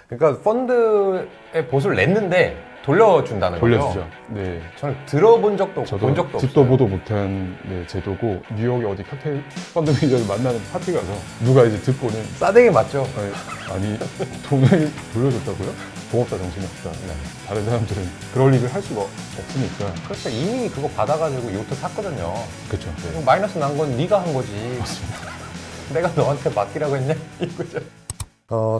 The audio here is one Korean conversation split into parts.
그러니까 펀드에 보수를 냈는데 돌려준다는 거죠? 돌려주죠. 네. 저는 들어본 적도 없고 저도 본 적도 듣도 없어요. 보도 못한 네, 제도고 뉴욕에 어디 칵테일 펀드 매니저를 만나는 파티 가서 누가 이제 듣고는 싸대기 맞죠? 아니 돈을 돌려줬다고요? 고맙다 정신이 없다. 네. 다른 사람들은 그럴 일을 할 수가 없으니까. 그렇죠. 이미 그거 받아가지고 요트 샀거든요. 그렇죠. 네. 그럼 마이너스 난 건 네가 한 거지. 내가 너한테 맡기라고 했냐? 이거죠.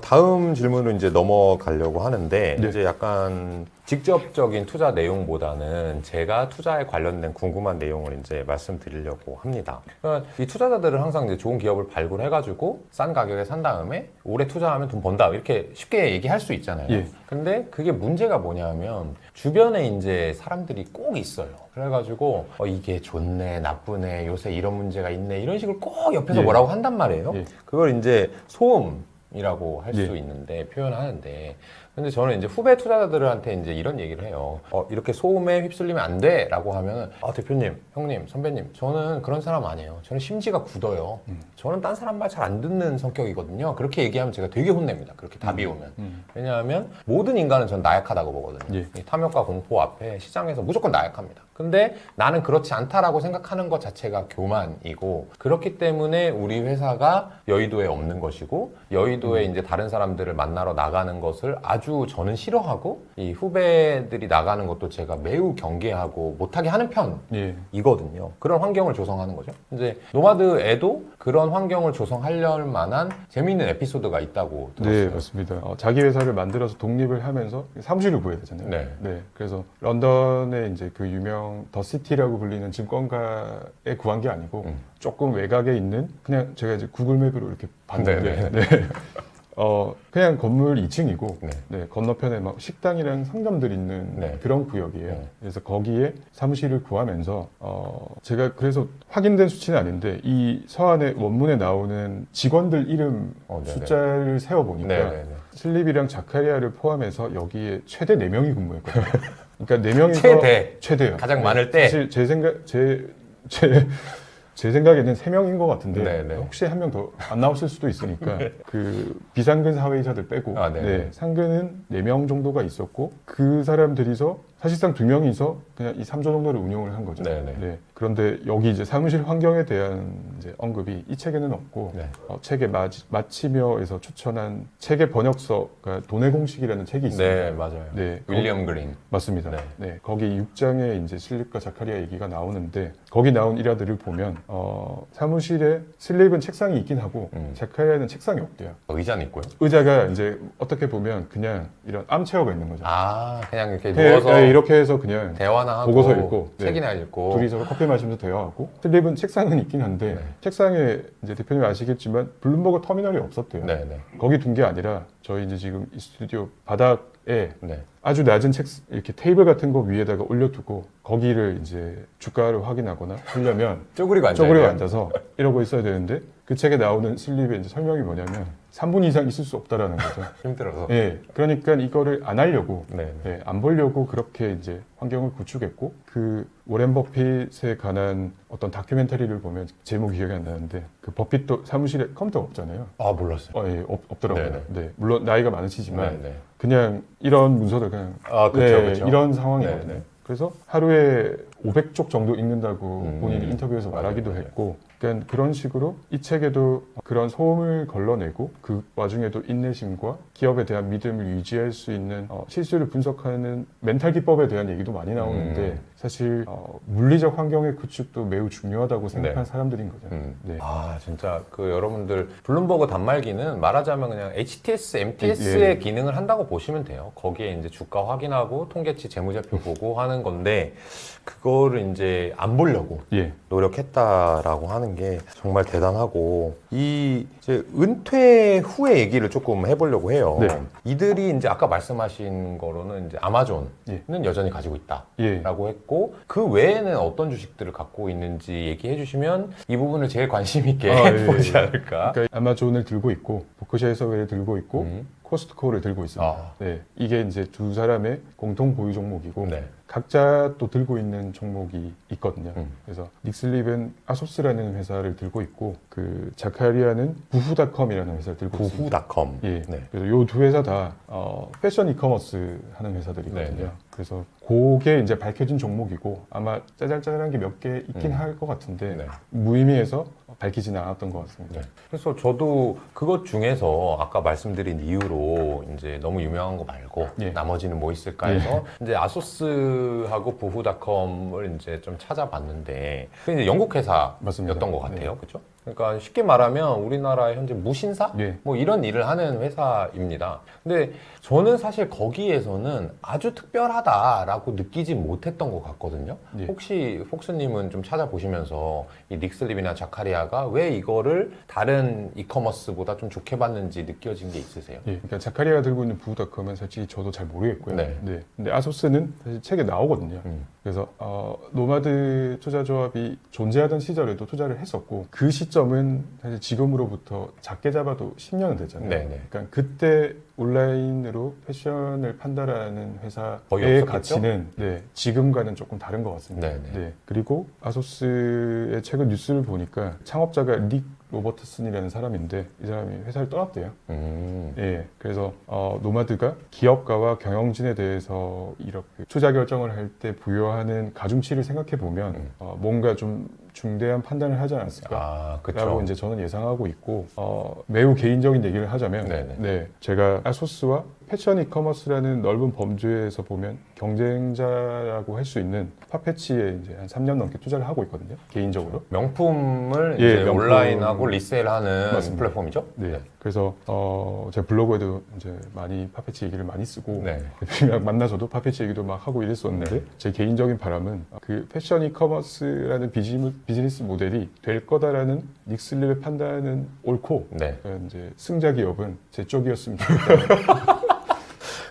다음 질문으로 이제 넘어가려고 하는데 네. 이제 약간 직접적인 투자 내용보다는 제가 투자에 관련된 궁금한 내용을 이제 말씀드리려고 합니다. 그러니까 이 투자자들은 항상 이제 좋은 기업을 발굴해가지고 싼 가격에 산 다음에 오래 투자하면 돈 번다 이렇게 쉽게 얘기할 수 있잖아요. 예. 근데 그게 문제가 뭐냐면 주변에 이제 사람들이 꼭 있어요. 그래가지고 이게 좋네, 나쁘네, 요새 이런 문제가 있네 이런 식으로 꼭 옆에서 예. 뭐라고 한단 말이에요. 예. 그걸 이제 소음이라고 할 수 예. 있는데 표현하는데 근데 저는 이제 후배 투자자들한테 이제 이런 얘기를 해요. 이렇게 소음에 휩쓸리면 안 돼 라고 하면 대표님, 형님, 선배님 저는 그런 사람 아니에요. 저는 심지가 굳어요. 저는 딴 사람 말 잘 안 듣는 성격이거든요. 그렇게 얘기하면 제가 되게 혼냅니다. 그렇게 답이 오면. 왜냐하면 모든 인간은 전 나약하다고 보거든요. 예. 이 탐욕과 공포 앞에 시장에서 무조건 나약합니다. 근데 나는 그렇지 않다라고 생각하는 것 자체가 교만이고 그렇기 때문에 우리 회사가 여의도에 없는 것이고 여의도에 이제 다른 사람들을 만나러 나가는 것을 아주 저는 싫어하고 이 후배들이 나가는 것도 제가 매우 경계하고 못하게 하는 예. 편이거든요. 그런 환경을 조성하는 거죠. 이제 노마드에도 그런 환경을 조성하려는 만한 재미있는 에피소드가 있다고 들었어요. 네, 맞습니다. 자기 회사를 만들어서 독립을 하면서 사무실을 구해야 되잖아요. 네. 그래서 런던에 이제 그 유명 더시티라고 불리는 증권가에 구한 게 아니고 조금 외곽에 있는 그냥 제가 이제 구글맵으로 이렇게 봤는데 네. 그냥 건물 2층이고 네. 건너편에 막 식당이랑 상점들 있는 네. 그런 구역이에요. 네. 그래서 거기에 사무실을 구하면서 제가 그래서 확인된 수치는 아닌데 이 서한의 원문에 나오는 직원들 이름 네네. 숫자를 세어보니까 네네네. 슬립이랑 자카리아를 포함해서 여기에 최대 4명이 근무했거든요. 그러니까 4명이서 최대요. 가장 많을 때 사실 제 생각에는 3명인 것 같은데 네네. 혹시 한 명 더 안 나왔을 수도 있으니까 그 비상근 사회이사들 빼고 상근은 4명 정도가 있었고 그 사람들이서 사실상 2명이서 그냥 이 3조 정도를 운영을 한 거죠. 네네. 그런데 여기 이제 사무실 환경에 대한 이제 언급이 이 책에는 없고 책의 마치며에서 추천한 책의 번역서가 돈의 공식이라는 책이 있습니다. 네, 맞아요. 네, 윌리엄 그린. 맞습니다. 네, 거기 6장에 이제 슬립과 자카리아 얘기가 나오는데 거기 나온 일화들을 보면 사무실에 슬립은 책상이 있긴 하고 자카리아는 책상이 없대요. 의자는 있고요. 의자가 이제 어떻게 보면 그냥 이런 암체어가 있는 거죠. 그냥 이렇게 누워서 이렇게 해서 그냥 대화나 하고 보고서 읽고 책이나 읽고 둘이서 커피 마시면서 대화하고 슬립은 책상은 있긴 한데 책상에 이제 대표님 아시겠지만 블룸버그 터미널이 없었대요. 거기 둔 게 아니라 저희 이제 지금 이 스튜디오 바닥에 아주 낮은 책 이렇게 테이블 같은 거 위에다가 올려두고 거기를 이제 주가를 확인하거나 하려면 쪼그리고 앉아서 이러고 있어야 되는데 그 책에 나오는 슬립의 이제 설명이 뭐냐면 3분 이상 있을 수 없다라는 거죠. 힘들어서. 그러니까 이거를 안 하려고, 안 보려고 그렇게 이제 환경을 구축했고 그 워렌 버핏에 관한 어떤 다큐멘터리를 보면 제목 기억이 안 나는데 그 버핏도 사무실에 컴퓨터가 없잖아요. 몰랐어요. 없더라고요. 물론 나이가 많으시지만 그냥 이런 문서들 그냥 그쵸. 이런 상황이거든요. 그래서 하루에 500쪽 정도 읽는다고 본인이 인터뷰에서 말하기도 했고 그러니까 그런 식으로 이 책에도 그런 소음을 걸러내고 그 와중에도 인내심과 기업에 대한 믿음을 유지할 수 있는 실수를 분석하는 멘탈 기법에 대한 얘기도 많이 나오는데 사실 물리적 환경의 구축도 매우 중요하다고 생각하는 사람들인 거죠. 진짜 그 여러분들 블룸버그 단말기는 말하자면 그냥 HTS, MTS의 기능을 한다고 보시면 돼요. 거기에 이제 주가 확인하고 통계치 재무제표 보고 하는 건데 그거를 이제 안 보려고 노력했다라고 하는 게 정말 대단하고 이 이제 은퇴 후의 얘기를 조금 해보려고 해요. 이들이 이제 아까 말씀하신 거로는 이제 아마존은 여전히 가지고 있다라고 했고 그 외에는 어떤 주식들을 갖고 있는지 얘기해 주시면 이 부분을 제일 관심 있게 보지 않을까. 그러니까 아마존을 들고 있고 버크셔 해서웨이를 들고 있고 코스트코를 들고 있습니다. 이게 이제 두 사람의 공통 보유 종목이고 각자 또 들고 있는 종목이 있거든요. 그래서 닉슬립은 아소스라는 회사를 들고 있고 그 자카리아는 부후닷컴이라는 회사를 들고 있습니다. 부후닷컴. 예. 네. 그래서 요 두 회사 다 패션 이커머스 하는 회사들이거든요. 네. 그래서 그게 이제 밝혀진 종목이고 아마 짜잘짜잘한 게 몇 개 있긴 할 것 같은데 네. 무의미해서 밝히지는 않았던 것 같습니다. 네. 그래서 저도 그것 중에서 아까 말씀드린 이유로 이제 너무 유명한 거 말고 예. 나머지는 뭐 있을까 해서 이제 아소스하고 부후닷컴을 이제 좀 찾아봤는데 그게 이제 영국 회사였던 맞습니다. 것 같아요. 그렇죠? 그러니까 쉽게 말하면 우리나라의 현재 무신사 예. 뭐 이런 일을 하는 회사입니다. 근데 저는 사실 거기에서는 아주 특별하다라고 느끼지 못했던 것 같거든요. 예. 혹시 폭스님은 좀 찾아보시면서 이 닉슬립이나 자카리아가 왜 이거를 다른 이커머스보다 좀 좋게 봤는지 느껴진 게 있으세요? 예, 그러니까 자카리아가 들고 있는 부후닷컴은 솔직히 저도 잘 모르겠고요. 네. 근데 아소스는 사실 책에 나오거든요. 그래서 노마드 투자조합이 존재하던 시절에도 투자를 했었고 그 시점은 사실 지금으로부터 작게 잡아도 10년은 됐잖아요. 네네. 그러니까 그때 온라인으로 패션을 판단하는 거의 회사의 없었겠죠? 가치는 지금과는 조금 다른 것 같습니다. 네네. 네. 그리고 아소스의 최근 뉴스를 보니까 창업자가 닉 로버트슨이라는 사람인데 이 사람이 회사를 떠났대요. 예, 그래서 노마드가 기업가와 경영진에 대해서 이렇게 투자 결정을 할 때 부여하는 가중치를 생각해 보면 뭔가 좀 중대한 판단을 하지 않았을까라고 그쵸. 이제 저는 예상하고 있고 매우 개인적인 얘기를 하자면 네네. 네, 제가 아소스와 패션 이커머스라는 넓은 범주에서 보면 경쟁자라고 할 수 있는 파페치에 이제 한 3년 넘게 투자를 하고 있거든요. 개인적으로. 명품을 예, 이제 명품. 온라인하고 리세일하는 맞습니다. 플랫폼이죠? 네. 그래서 제 블로그에도 이제 많이 파페치 얘기를 많이 쓰고 네. 대표님이랑 만나서도 파페치 얘기도 막 하고 이랬었는데 네. 제 개인적인 바람은 그 패션 이커머스라는 비즈니스 모델이 될 거다라는 닉슬립의 판단은 옳고 네. 이제 승자 기업은 제 쪽이었으면 좋겠다.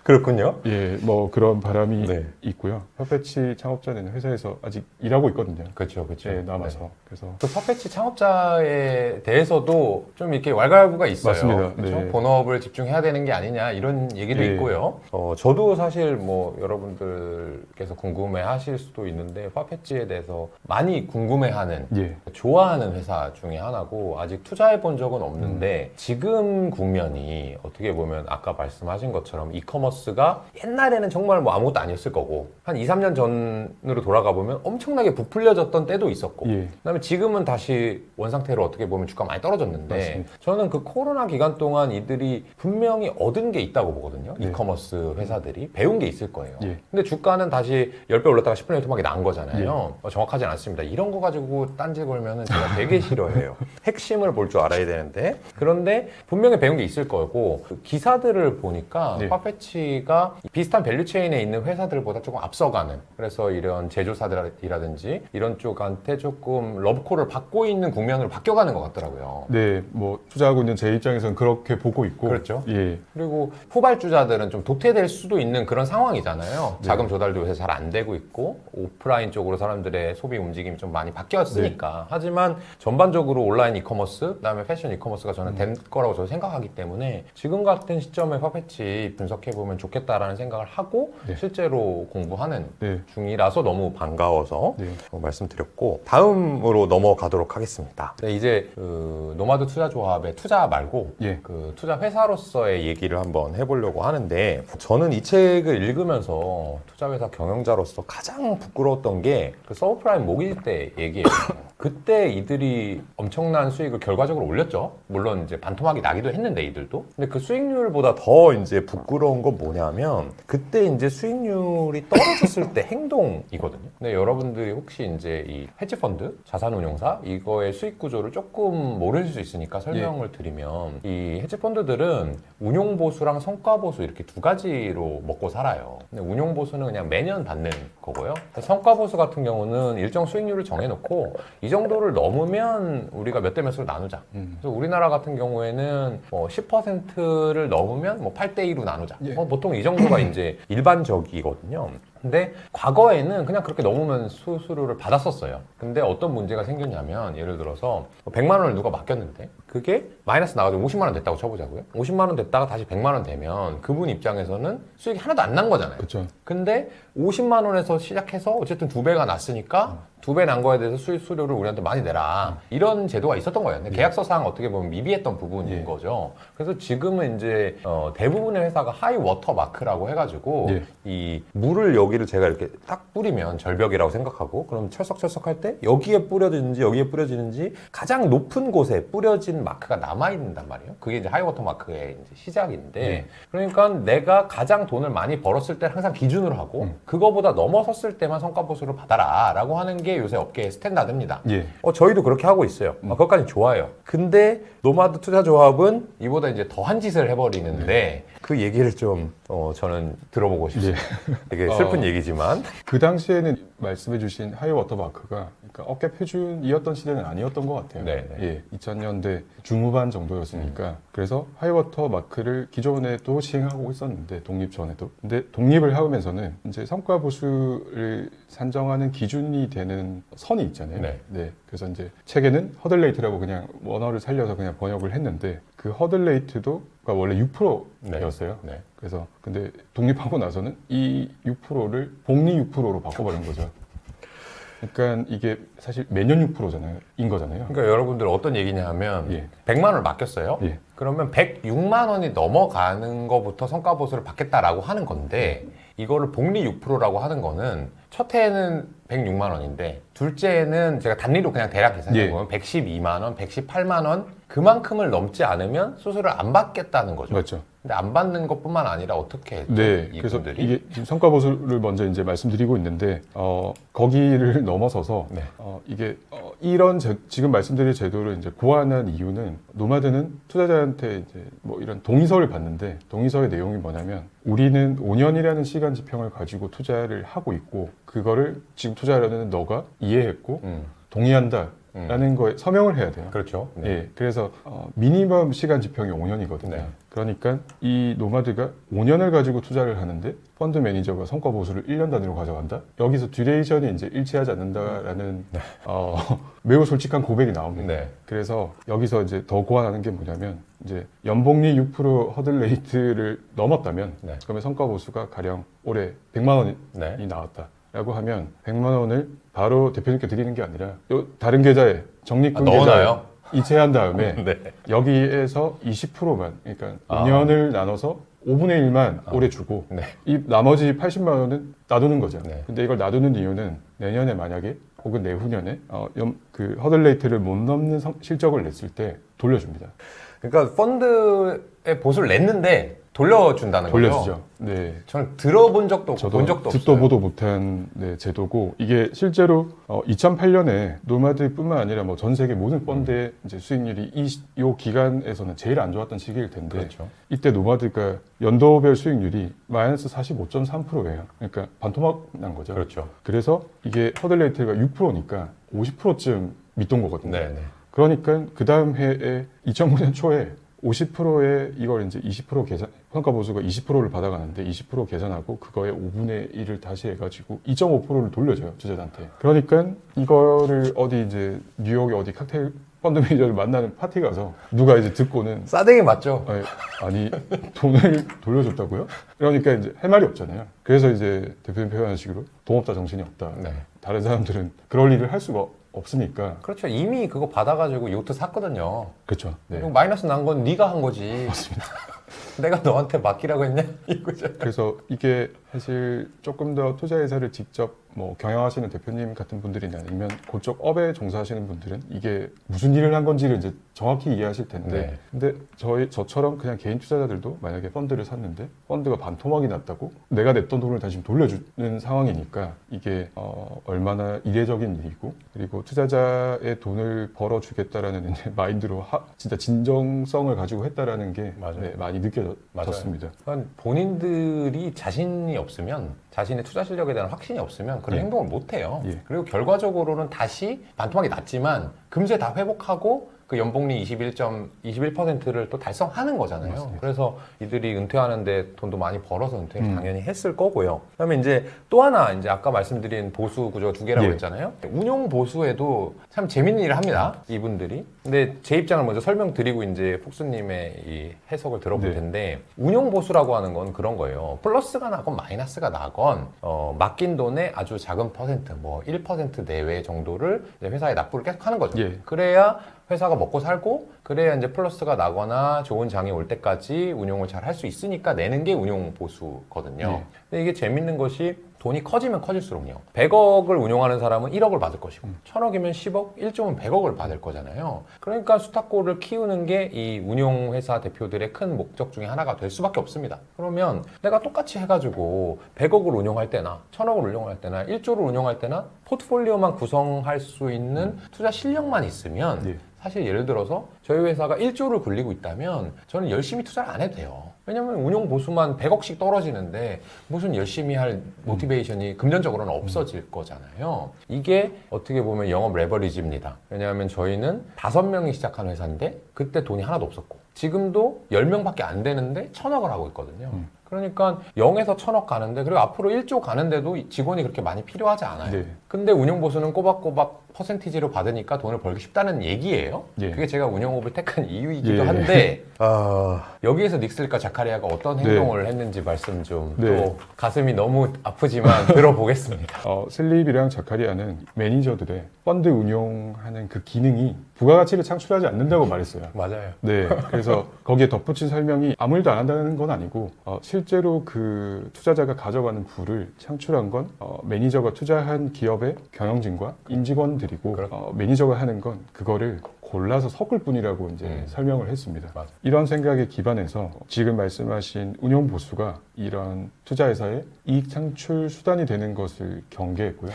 그렇군요. 예, 뭐 그런 바람이 네. 있고요. 파페치 창업자는 회사에서 아직 일하고 있거든요. 그렇죠, 그렇죠. 예, 남아서. 네. 그래서 그 파페치 창업자에 대해서도 좀 이렇게 왈가왈부가 있어요. 맞습니다. 그렇죠? 네. 본업을 집중해야 되는 게 아니냐 이런 얘기도 네. 있고요. 저도 사실 뭐 여러분들께서 궁금해하실 수도 있는데 파페치에 대해서 많이 궁금해하는, 예. 좋아하는 회사 중에 하나고 아직 투자해 본 적은 없는데 지금 국면이 어떻게 보면 아까 말씀하신 것처럼 이커머스가 옛날에는 정말 뭐 아무것도 아니었을 거고 한 2, 3년 전으로 돌아가 보면 엄청나게 부풀려졌던 때도 있었고 예. 그다음에 지금은 다시 원상태로 어떻게 보면 주가가 많이 떨어졌는데 맞습니다. 저는 그 코로나 기간 동안 이들이 분명히 얻은 게 있다고 보거든요. 네. 이커머스 회사들이 배운 게 있을 거예요. 예. 근데 주가는 다시 10배 올랐다가 10분의 1 토막이 난 거잖아요. 예. 정확하진 않습니다. 이런 거 가지고 딴지 걸면은 제가 되게 싫어해요. 핵심을 볼 줄 알아야 되는데 그런데 분명히 배운 게 있을 거고 그 기사들을 보니까 네. 파페치가 비슷한 밸류체인에 있는 회사들보다 조금 앞서가는 그래서 이런 제조사들이라든지 이런 쪽한테 조금 러브콜을 받고 있는 국면으로 바뀌어가는 것 같더라고요. 네, 뭐 투자하고 있는 제 입장에서는 그렇게 보고 있고 그렇죠. 예. 그리고 후발주자들은 좀 도태될 수도 있는 그런 상황이잖아요. 네. 자금 조달도 요새 잘 안 되고 있고 오프라인 쪽으로 사람들의 소비 움직임이 좀 많이 바뀌었으니까. 하지만 전반적으로 온라인 이커머스, 그다음에 패션 이커머스가 저는 된 거라고 저는 생각하기 때문에 지금 같은 시점에 파페치 분석해보면 좋겠다라는 생각을 하고 네. 실제로 공부하는 네. 중이라서 너무 반가워서 네. 말씀드렸고 다음으로 넘어가도록 하겠습니다. 네, 이제 그 노마드 투자조합의 투자 말고 예. 그 투자 회사로서의 얘기를 한번 해보려고 하는데 저는 이 책을 읽으면서 투자 회사 경영자로서 가장 부끄러웠던 게 그 서브프라임 모기지 때 얘기예요. 그때 이들이 엄청난 수익을 결과적으로 올렸죠. 물론 이제 반토막이 나기도 했는데 이들도. 근데 그 수익률보다 더 이제 부끄러운 건 뭐냐면 그때 이제 수익률이 떨어졌을 때 행동이거든요. 근데 여러분들이 혹시 이제 이 헤지펀드, 자산운용사 이거의 수익 구조를 조금 모를 수 있으니까 설명을 드리면 이 헤지펀드들은 운용보수랑 성과보수 이렇게 두 가지로 먹고 살아요. 근데 운용보수는 그냥 매년 받는 거고요. 성과보수 같은 경우는 일정 수익률을 정해놓고 이 정도를 넘으면 우리가 몇 대 몇으로 나누자. 그래서 우리나라 같은 경우에는 뭐 10%를 넘으면 뭐 8대 2로 나누자. 예. 보통 이 정도가 이제 일반적이거든요. 근데 과거에는 그냥 그렇게 넘으면 수수료를 받았었어요. 근데 어떤 문제가 생겼냐면 예를 들어서 100만 원을 누가 맡겼는데 그게 마이너스 나가지고 50만 원 됐다고 쳐보자고요. 50만 원 됐다가 다시 100만 원 되면 그분 입장에서는 수익이 하나도 안 난 거잖아요. 그렇죠. 근데 50만 원에서 시작해서 어쨌든 2배가 났으니까 2배 난 거에 대해서 수수료를 우리한테 많이 내라. 이런 제도가 있었던 거예요. 근데 계약서상 어떻게 보면 미비했던 부분인 거죠. 그래서 지금은 이제 대부분의 회사가 하이 워터 마크라고 해가지고 이 물을 여기를 제가 이렇게 딱 뿌리면 절벽이라고 생각하고 그럼 철썩철썩 할 때 여기에 뿌려지는지 여기에 뿌려지는지 가장 높은 곳에 뿌려진 마크가 남아있는단 말이에요. 그게 이제 하이 워터 마크의 이제 시작인데 그러니까 내가 가장 돈을 많이 벌었을 때 항상 기준으로 하고 그거보다 넘어섰을 때만 성과보수를 받아라 라고 하는 게 요새 업계의 스탠다드입니다. 저희도 그렇게 하고 있어요. 그것까지 좋아요. 근데 노마드 투자조합은 이보다 이제 더한 짓을 해버리는데 그 얘기를 좀 저는 들어보고 싶습니다. 되게 슬픈 얘기지만 그 당시에는 말씀해주신 하이 워터 마크가 그러니까 업계 표준이었던 시대는 아니었던 것 같아요. 2000년대 중후반 정도였으니까 그래서 하이 워터 마크를 기존에도 시행하고 있었는데 독립 전에도 근데 독립을 하면서는 이제 성과 보수를 산정하는 기준이 되는 선이 있잖아요. 그래서 이제 책에는 허들레이트라고 그냥 원어를 살려서 그냥 번역을 했는데 그 허들레이트도 원래 6%였어요. 그래서 근데 독립하고 나서는 이 6%를 복리 6%로 바꿔버린 거죠. 그러니까 이게 사실 매년 6%잖아요. 인 거잖아요. 그러니까 여러분들 어떤 얘기냐 하면 100만 원을 맡겼어요. 그러면 106만 원이 넘어가는 거부터 성과보수를 받겠다라고 하는 건데 이거를 복리 6%라고 하는 거는 첫 해에는 106만 원인데 둘째에는 제가 단리로 그냥 대략 계산해 보면 112만 원, 118만 원 그만큼을 넘지 않으면 수수료를 안 받겠다는 거죠. 맞죠. 근데 안 받는 것뿐만 아니라 어떻게 했죠? 그래서 이게 지금 성과 보수를 먼저 이제 말씀드리고 있는데 거기를 넘어서서 이게 이런 지금 말씀드린 제도를 이제 고안한 이유는 노마드는 투자자한테 이제 뭐 이런 동의서를 받는데 동의서의 내용이 뭐냐면 우리는 5년이라는 시간 지평을 가지고 투자를 하고 있고 그거를 지금 투자하려는 너가 이해했고 동의한다. 라는 거에 서명을 해야 돼요. 그렇죠. 그래서 미니멈 시간 지평이 5년이거든요. 그러니까 이 노마드가 5년을 가지고 투자를 하는데 펀드 매니저가 성과 보수를 1년 단위로 가져간다? 여기서 듀레이션이 이제 일치하지 않는다라는 매우 솔직한 고백이 나옵니다. 그래서 여기서 이제 더 고안하는 게 뭐냐면 이제 연복리 6% 허들 레이트를 넘었다면 그러면 성과 보수가 가령 올해 100만 원이 나왔다. 라고 하면 100만 원을 바로 대표님께 드리는 게 아니라 다른 계좌에 적립금 계좌에 이체한 다음에 여기에서 20%만 그러니까 5년을 나눠서 5분의 1만 올해 주고 이 나머지 80만 원은 놔두는 거죠. 근데 이걸 놔두는 이유는 내년에 만약에 혹은 내후년에 그 허들 레이트를 못 넘는 실적을 냈을 때 돌려줍니다. 그러니까 펀드에 보수를 냈는데 돌려준다는 거죠? 돌려주죠. 저는 들어본 적도 없고 본 적도 듣도 없어요. 보도 못한 제도고 이게 실제로 2008년에 노마드뿐만 아니라 뭐 전 세계 모든 펀드의 이제 수익률이 이 기간에서는 제일 안 좋았던 시기일 텐데 이때 노마드가 연도별 수익률이 마이너스 45.3%예요. 그러니까 반토막 난 거죠. 그래서 이게 허들 레이트가 6%니까 50%쯤 밑돈 거거든요. 그러니까 그 다음 해에 2009년 초에 50%에 이걸 이제 20% 계산, 평가 보수가 20%를 받아가는데 20% 계산하고 그거의 5분의 1을 다시 해가지고 2.5%를 돌려줘요, 투자자한테. 그러니까 이거를 어디 이제 뉴욕의 어디 칵테일 펀드 매니저를 만나는 파티 가서 누가 이제 듣고는 싸대기 맞죠? 아니 돈을 돌려줬다고요? 그러니까 이제 할 말이 없잖아요. 그래서 이제 대표님 표현하는 식으로 돈 없다 정신이 없다. 다른 사람들은 그럴 일을 할 수가 없으니까. 그렇죠. 이미 그거 받아가지고 요트 샀거든요. 그렇죠. 그리고 마이너스 난 건 네가 한 거지. 맞습니다. 내가 너한테 맡기라고 했냐? 이거죠. 그래서 이게 사실 조금 더 투자회사를 직접 뭐 경영하시는 대표님 같은 분들이나 아니면 그쪽 업에 종사하시는 분들은 이게 무슨 일을 한 건지를 이제 정확히 이해하실 텐데 근데 저처럼 그냥 개인 투자자들도 만약에 펀드를 샀는데 펀드가 반토막이 났다고 내가 냈던 돈을 다시 돌려주는 상황이니까 이게 얼마나 이례적인 일이고 그리고 투자자의 돈을 벌어주겠다라는 이제 마인드로 진짜 진정성을 가지고 했다라는 게 많이 느껴졌습니다. 그러니까 본인들이 자신이 없으면 자신의 투자 실력에 대한 확신이 없으면 그런 행동을 못 해요. 그리고 결과적으로는 다시 반토막이 났지만 금세 다 회복하고 그 연봉리 21%를 또 달성하는 거잖아요. 맞습니다. 그래서 이들이 은퇴하는데 돈도 많이 벌어서 은퇴를 당연히 했을 거고요. 그다음에 이제 또 하나 이제 아까 말씀드린 보수 구조가 두 개라고 예. 했잖아요. 운용 보수에도 참 재밌는 일을 합니다. 이분들이. 근데 제 입장을 먼저 설명드리고 이제 폭수님의 이 해석을 들어볼 네. 텐데 운용 보수라고 하는 건 그런 거예요. 플러스가 나건 마이너스가 나건 맡긴 돈의 아주 작은 퍼센트, 뭐 1% 내외 정도를 이제 회사에 납부를 계속 하는 거죠. 예. 그래야 회사가 먹고 살고 그래야 이제 플러스가 나거나 좋은 장이 올 때까지 운용을 잘 할 수 있으니까 내는 게 운용 보수거든요. 예. 근데 이게 재밌는 것이 돈이 커지면 커질수록요. 100억을 운용하는 사람은 1억을 받을 것이고 1000억이면 10억, 1조면 100억을 받을 거잖아요. 그러니까 수탁고를 키우는 게 이 운용회사 대표들의 큰 목적 중에 하나가 될 수밖에 없습니다. 그러면 내가 똑같이 해가지고 100억을 운용할 때나 1000억을 운용할 때나 1조를 운용할 때나 포트폴리오만 구성할 수 있는 투자 실력만 있으면 예. 사실 예를 들어서 저희 회사가 1조를 굴리고 있다면 저는 열심히 투자를 안 해도 돼요. 왜냐면 운용 보수만 100억씩 떨어지는데 무슨 열심히 할 모티베이션이 금전적으로는 없어질 거잖아요. 이게 어떻게 보면 영업 레버리지입니다. 왜냐하면 저희는 5명이 시작한 회사인데 그때 돈이 하나도 없었고 지금도 10명밖에 안 되는데 1000억을 하고 있거든요. 그러니까 0에서 1000억 가는데 그리고 앞으로 1조 가는데도 직원이 그렇게 많이 필요하지 않아요. 네. 근데 운용보수는 꼬박꼬박 퍼센티지로 받으니까 돈을 벌기 쉽다는 얘기예요. 예. 그게 제가 운용업을 택한 이유이기도 예. 한데 여기에서 닉슬과 자카리아가 어떤 행동을 했는지 말씀 좀 또 네. 가슴이 너무 아프지만 들어보겠습니다. 슬립이랑 자카리아는 매니저들의 펀드 운용하는 그 기능이 부가가치를 창출하지 않는다고 말했어요. 맞아요. 네, 그래서 거기에 덧붙인 설명이 아무 일도 안 한다는 건 아니고 실제로 그 투자자가 가져가는 부를 창출한 건 매니저가 투자한 기업의 경영진과 임직원들이고 매니저가 하는 건 그거를 골라서 섞을 뿐이라고 이제 설명을 했습니다. 맞아. 이런 생각에 기반해서 지금 말씀하신 운용 보수가 이런 투자회사의 이익 창출 수단이 되는 것을 경계했고요.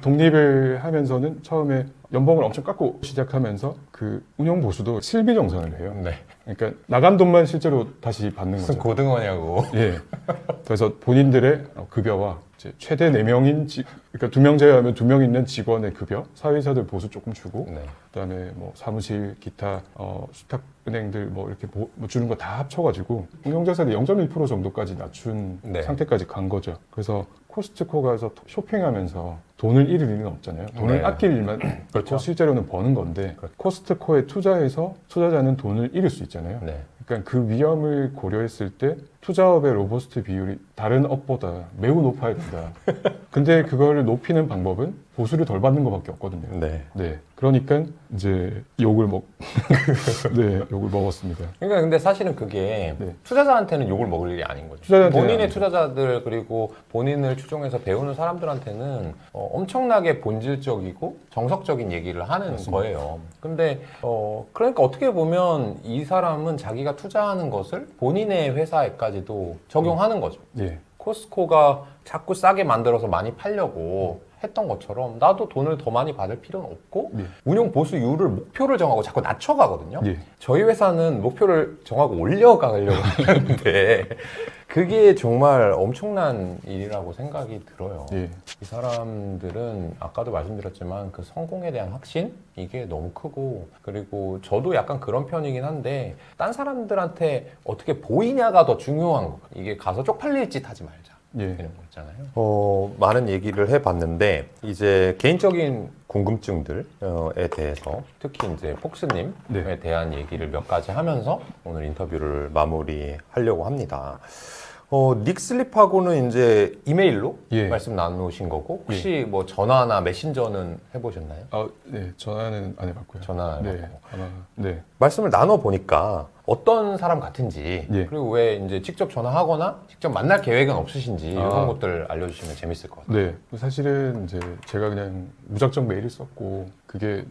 독립을 하면서는 처음에 연봉을 엄청 깎고 시작하면서 그 운용 보수도 실비정산을 해요. 네. 그러니까 나간 돈만 실제로 다시 받는 무슨 거죠. 고등어냐고. 예. 그래서 본인들의 급여와 이제 최대 4명인 그러니까 2명 제외하면 2명 있는 직원의 급여, 사회이사들 보수 조금 주고 네. 그다음에 뭐 사무실 기타 수탁은행들 뭐 이렇게 뭐 주는 거 다 합쳐가지고 운용자산의 0.1% 정도까지 낮춘 네. 상태까지 간 거죠. 그래서 코스트코 가서 쇼핑하면서 돈을 잃을 일은 없잖아요. 돈을 네. 아낄 일만 그렇죠. 실제로는 버는 건데 그렇죠. 코스트코에 투자해서 투자자는 돈을 잃을 수 있잖아요. 네. 그러니까 그 위험을 고려했을 때 투자업의 로버스트 비율이 다른 업보다 매우 높아야 된다. 근데 그걸 높이는 방법은 보수를 덜 받는 것밖에 없거든요. 네. 네. 그러니까 이제 욕을 먹었습니다. 그러니까 근데 사실은 그게 네. 투자자한테는 욕을 먹을 일이 아닌 거죠. 투자자한테는 본인의 아니죠. 투자자들 그리고 본인을 추종해서 배우는 사람들한테는 엄청나게 본질적이고 정석적인 얘기를 하는 맞습니다. 거예요. 근데 그러니까 어떻게 보면 이 사람은 자기가 투자하는 것을 본인의 회사에까지도 적용하는 거죠. 예. 코스코가 자꾸 싸게 만들어서 많이 팔려고 했던 것처럼 나도 돈을 더 많이 받을 필요는 없고 예. 운용 보수율을 목표를 정하고 자꾸 낮춰가거든요. 예. 저희 회사는 목표를 정하고 올려가려고 하는데 그게 정말 엄청난 일이라고 생각이 들어요. 예. 이 사람들은 아까도 말씀드렸지만 그 성공에 대한 확신? 이게 너무 크고 그리고 저도 약간 그런 편이긴 한데 딴 사람들한테 어떻게 보이냐가 더 중요한 거. 이게 가서 쪽팔릴 짓 하지 말자. 예. 이런 거 있잖아요. 많은 얘기를 해봤는데 이제 개인적인 궁금증들에 대해서 특히 이제 폭스님에 네. 대한 얘기를 몇 가지 하면서 오늘 인터뷰를 마무리하려고 합니다. 닉슬립하고는 이제 이메일로 예. 말씀 나누신 거고 혹시 뭐 전화나 메신저는 해보셨나요? 네. 전화는 안 해봤고요. 전화 안 네. 해봤고. 아마 네. 말씀을 나눠보니까 어떤 사람 같은지 예. 그리고 왜 이제 직접 전화하거나 직접 만날 계획은 없으신지 이런 것들 알려주시면 재밌을 것 같아요. 네, 사실은 이제 제가 그냥 무작정 메일을 썼고 그게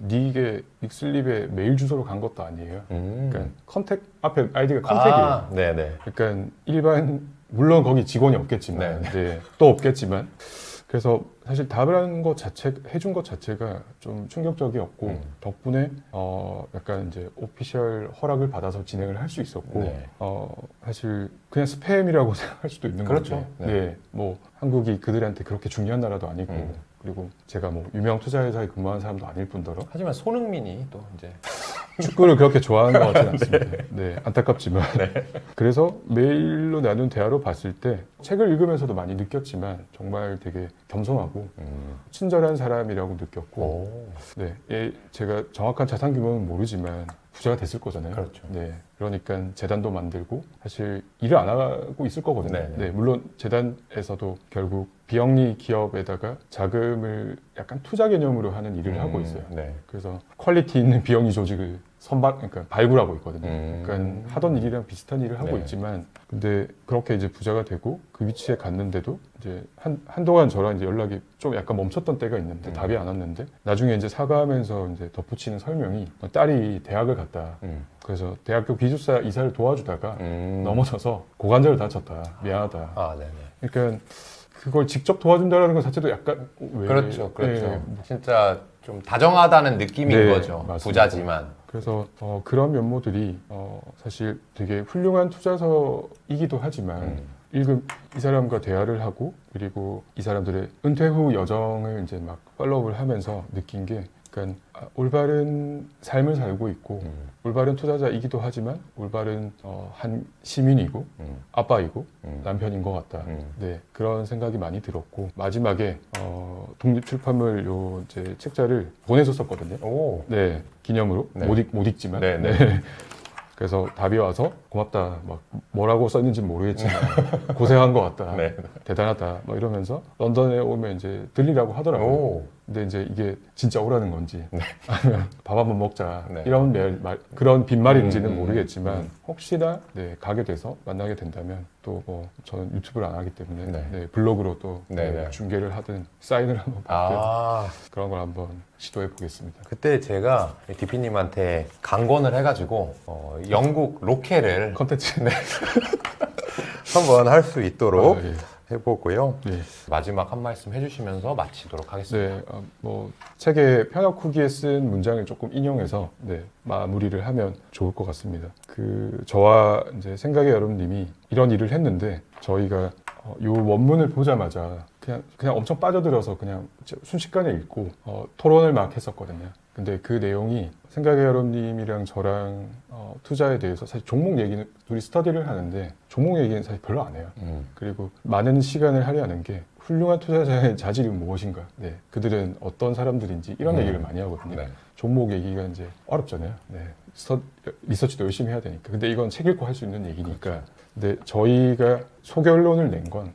닉슬립의 메일 주소로 간 것도 아니에요. 그러니까 컨택 앞에 아이디가 컨택이에요. 네네. 그러니까 일반 물론 거기 직원이 없겠지만 네. 네, 또 없겠지만 그래서 사실 답을 하는 것 자체, 해준 것 자체가 좀 충격적이었고 덕분에 약간 이제 오피셜 허락을 받아서 진행을 할 수 있었고 네. 사실 그냥 스팸이라고 생각할 수도 있는 그렇죠. 건데 네. 네, 뭐 한국이 그들한테 그렇게 중요한 나라도 아니고 그리고 제가 뭐 유명 투자회사에 근무하는 사람도 아닐 뿐더러 하지만 손흥민이 또 이제 축구를 그렇게 좋아하는 것 같지는 않습니다. 네, 안타깝지만. 그래서 메일로 나눈 대화로 봤을 때 책을 읽으면서도 많이 느꼈지만 정말 되게 겸손하고 친절한 사람이라고 느꼈고 오. 네, 제가 정확한 자산 규모는 모르지만 부자가 됐을 거잖아요. 그렇죠. 네, 그러니까 재단도 만들고 사실 일을 안 하고 있을 거거든요. 네. 네, 물론 재단에서도 결국 비영리 기업에다가 자금을 약간 투자 개념으로 하는 일을 하고 있어요. 네. 그래서 퀄리티 있는 비영리 조직을 그러니까 발굴하고 있거든요. 그러니까 하던 일이랑 비슷한 일을 하고 네. 있지만, 근데 그렇게 이제 부자가 되고 그 위치에 갔는데도 이제 한동안 저랑 이제 연락이 좀 약간 멈췄던 때가 있는데 답이 안 왔는데 나중에 이제 사과하면서 이제 덧붙이는 설명이 딸이 대학을 갔다. 그래서 대학교 기숙사 이사를 도와주다가 넘어져서 고관절을 다쳤다. 미안하다. 아, 네네. 그러니까 그걸 직접 도와준다는 것 자체도 약간 왜 그렇죠, 그렇죠. 네, 진짜 좀 다정하다는 느낌인 네, 거죠. 맞습니다. 부자지만. 그래서 그런 면모들이 사실 되게 훌륭한 투자서이기도 하지만 읽은 이 사람과 대화를 하고 그리고 이 사람들의 은퇴 후 여정을 이제 막 팔로우를 하면서 느낀 게 그러니까 올바른 삶을 살고 있고 올바른 투자자이기도 하지만 올바른 한 시민이고 아빠이고 남편인 것 같다. 네, 그런 생각이 많이 들었고 마지막에 독립출판물 요 이제 책자를 보내줬었거든요. 오. 네, 기념으로 네. 못 읽지만. 네, 네. 네. 그래서 답이 와서 고맙다. 막 뭐라고 썼는지 모르겠지만 고생한 것 같다. 네. 대단하다. 막 이러면서 런던에 오면 이제 들리라고 하더라고요. 오. 근데 이제 이게 진짜 오라는 건지 아니면 밥 한번 먹자 네. 이런 그런 빈말인지는 모르겠지만 혹시나 네, 가게 돼서 만나게 된다면 또 뭐 저는 유튜브를 안 하기 때문에 네. 네, 블로그로 또 네, 네, 네. 중계를 하든 사인을 한번 받든 아. 그런 걸 한번 시도해 보겠습니다. 그때 제가 디피님한테 강권을 해가지고 영국 로케를 컨텐츠 한번 할 수 있도록 아, 예. 해보고요. 네. 마지막 한 말씀 해주시면서 마치도록 하겠습니다. 네, 뭐 책의 편협 후기에 쓴 문장을 조금 인용해서 네, 마무리를 하면 좋을 것 같습니다. 저와 이제 생각의 여러분님이 이런 일을 했는데 저희가 이 원문을 보자마자 그냥 엄청 빠져들어서 그냥 순식간에 읽고 토론을 막 했었거든요. 근데 그 내용이 생각의 여러분님이랑 저랑 투자에 대해서 사실 종목 얘기는 둘이 스터디를 하는데 종목 얘기는 사실 별로 안 해요. 그리고 많은 시간을 할애하는 게 훌륭한 투자자의 자질이 무엇인가, 네, 그들은 어떤 사람들인지 이런 얘기를 많이 하거든요. 네. 종목 얘기가 이제 어렵잖아요. 네. 리서치도 열심히 해야 되니까. 근데 이건 책 읽고 할 수 있는 얘기니까. 그렇죠. 근데 저희가 소결론을 낸 건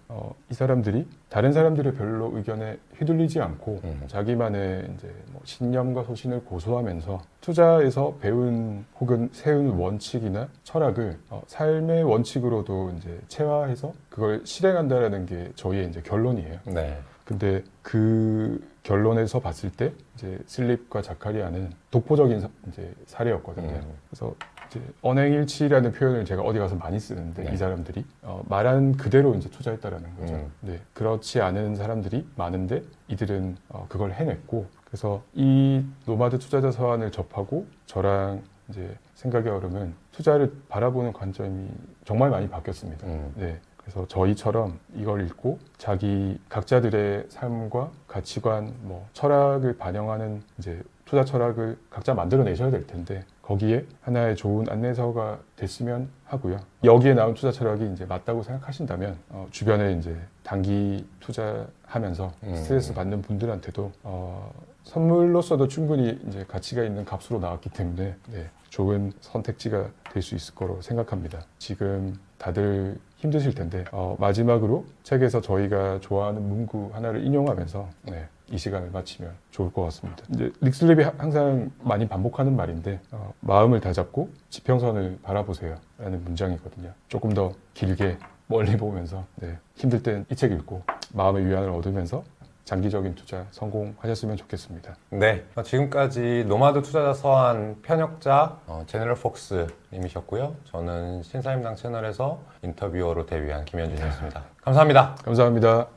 이 사람들이 다른 사람들의 별로 의견에 휘둘리지 않고 자기만의 이제 뭐 신념과 소신을 고수하면서 투자에서 배운 혹은 세운 원칙이나 철학을 삶의 원칙으로도 이제 체화해서 그걸 실행한다라는 게 저희의 이제 결론이에요. 네. 근데 그 결론에서 봤을 때 이제 슬립과 자카리아는 독보적인 이제 사례였거든요. 그래서 이제 언행일치라는 표현을 제가 어디 가서 많이 쓰는데 네. 이 사람들이 말한 그대로 이제 투자했다라는 거죠. 네, 그렇지 않은 사람들이 많은데 이들은 그걸 해냈고 그래서 이 노마드 투자자 서한을 접하고 저랑 이제 생각의 얼음은 투자를 바라보는 관점이 정말 많이 바뀌었습니다. 네. 그래서 저희처럼 이걸 읽고 자기 각자들의 삶과 가치관, 뭐 철학을 반영하는 이제 투자 철학을 각자 만들어내셔야 될 텐데 거기에 하나의 좋은 안내서가 됐으면 하고요. 여기에 나온 투자 철학이 이제 맞다고 생각하신다면 주변에 이제 단기 투자하면서 스트레스 받는 분들한테도 선물로서도 충분히 이제 가치가 있는 값으로 나왔기 때문에 네, 좋은 선택지가 될 수 있을 거로 생각합니다. 지금 다들 힘드실 텐데 마지막으로 책에서 저희가 좋아하는 문구 하나를 인용하면서 네, 이 시간을 마치면 좋을 것 같습니다. 이제 릭슬립이 항상 많이 반복하는 말인데 마음을 다잡고 지평선을 바라보세요 라는 문장이거든요. 조금 더 길게 멀리 보면서 네, 힘들 땐 이 책 읽고 마음의 위안을 얻으면서 장기적인 투자 성공하셨으면 좋겠습니다. 네, 지금까지 노마드 투자자 서한 편역자 제너럴 폭스 님이셨고요. 저는 신사임당 채널에서 인터뷰어로 데뷔한 김현준이었습니다. 감사합니다. 감사합니다.